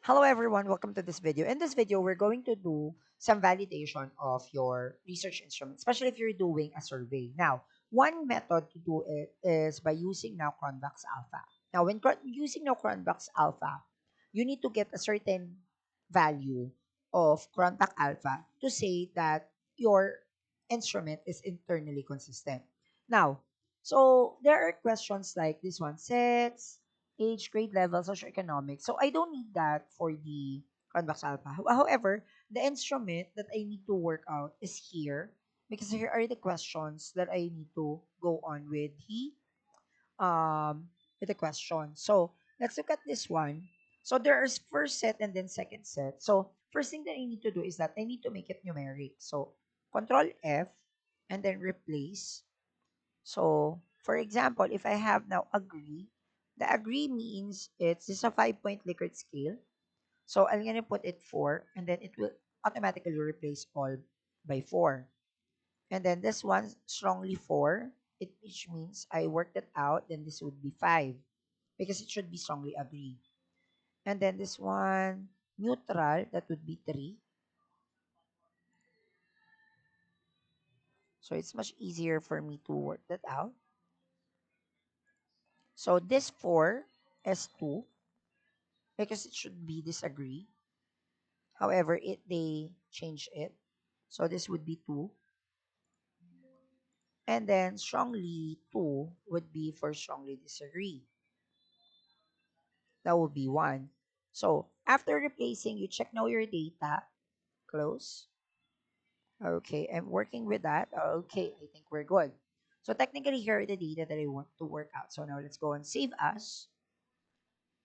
Hello everyone, welcome to this video. In this video, we're going to do some validation of your research instrument, especially if you're doing a survey. Now, one method to do it is by using now Cronbach's Alpha. Now, when using now Cronbach's Alpha, you need to get a certain value of Cronbach Alpha to say that your instrument is internally consistent. Now, so there are questions like this one, sets, age, grade level, socioeconomic. So I don't need that for the Convex Alpha. However, the instrument that I need to work out is here because here are the questions that I need to go on with the question. So let's look at this one. So there is first set and then second set. So first thing that I need to do is that I need to make it numeric. So Control F and then replace. So, for example, if I have now agree, the agree means it's just a 5-point Likert scale. So, I'm going to put it 4 and then it will automatically replace all by 4. And then this one, strongly 4, which means I worked it out, then this would be 5 because it should be strongly agree. And then this one, neutral, that would be 3. So, it's much easier for me to work that out. So, this 4 is 2 because it should be disagree. However, they change it. So this would be 2. And then strongly 2 would be for strongly disagree. That would be 1. So after replacing, you check now your data. Close. Okay, I'm working with that. Okay, I think we're good. So technically, here are the data that I want to work out. So now let's go and save as.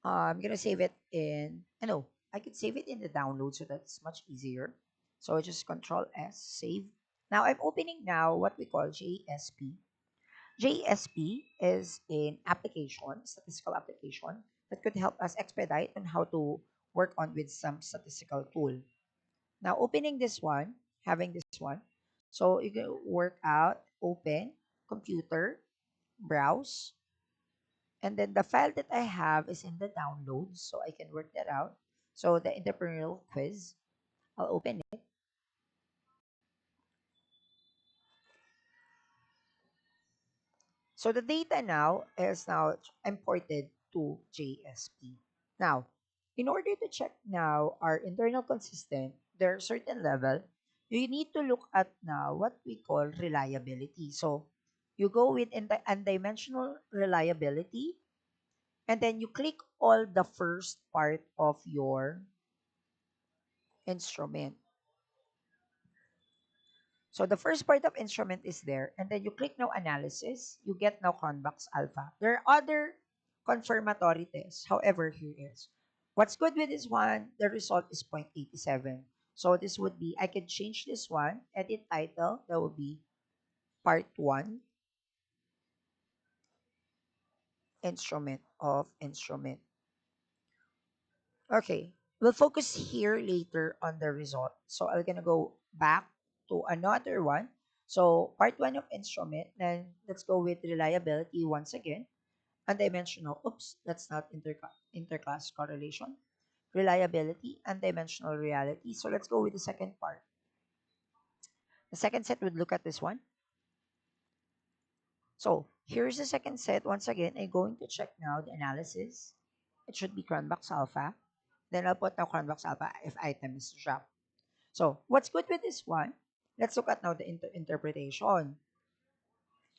I'm gonna save it in. I could save it in the download, so that's much easier. So just Control S, save. Now I'm opening now what we call JSP. JSP is an application, statistical application that could help us expedite on how to work on with some statistical tool. Now opening this one, having this one, so you can work out, open, computer, browse, and then the file that I have is in the downloads, so I can work that out. So the entrepreneurial quiz, I'll open it. So the data now is now imported to JSP. Now, in order to check now our internal consistent, there are certain level, you need to look at now what we call reliability. So you go with undimensional reliability, and then you click all the first part of your instrument. So the first part of instrument is there, and then you click now analysis, you get now Cronbach's alpha. There are other confirmatory tests. However, here is. What's good with this one, the result is 0.87. So this would be, I can change this one, edit title, that would be part 1, instrument of instrument. Okay, we'll focus here later on the result. So I'm gonna go back to another one. So part 1 of instrument, then let's go with reliability once again. Undimensional, oops, that's not interclass correlation. Reliability, undimensional reality. So let's go with the second part. The second set would look at this one. So here's the second set. Once again, I'm going to check now the analysis. It should be Cronbach's alpha. Then I'll put now Cronbach's alpha if item is dropped. So what's good with this one? Let's look at now the interpretation.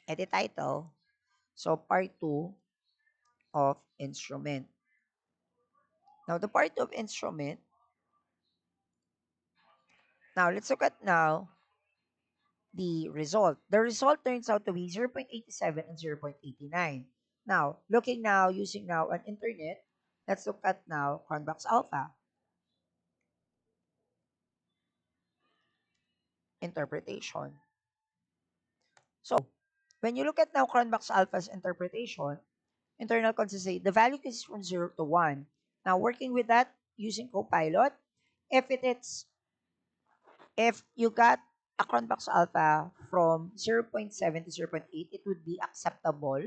Edit title. So part 2 of instrument. Now the part of instrument. Now let's look at now the result. The result turns out to be 0.87 and 0.89. Now, looking now, using now an internet, let's look at now Cronbach's alpha interpretation. So, when you look at now Cronbach's alpha's interpretation, internal consistency, the value is from 0 to 1. Now, working with that using Copilot, if it is, if you got a Cronbach's alpha from 0.7 to 0.8, it would be acceptable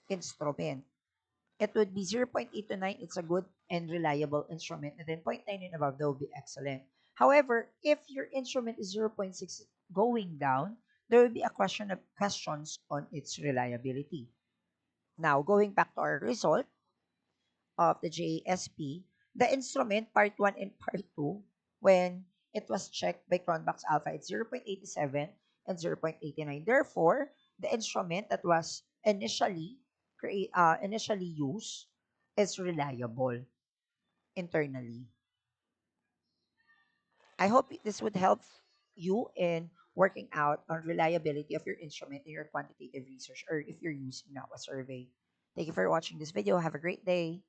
instrument. it would be 0.8 to 9. It's a good and reliable instrument. And then zero point 0.9 and above, that would be excellent. However, if your instrument is zero point 0.6 going down, there will be a question of questions on its reliability. Now, going back to our result of the JSP, the instrument part 1 and part 2, when it was checked by Cronbach's alpha, it's 0.87 and 0.89. Therefore, the instrument that was initially used is reliable internally. I hope this would help you in working out on reliability of your instrument in your quantitative research or if you're using now a survey. Thank you for watching this video. Have a great day.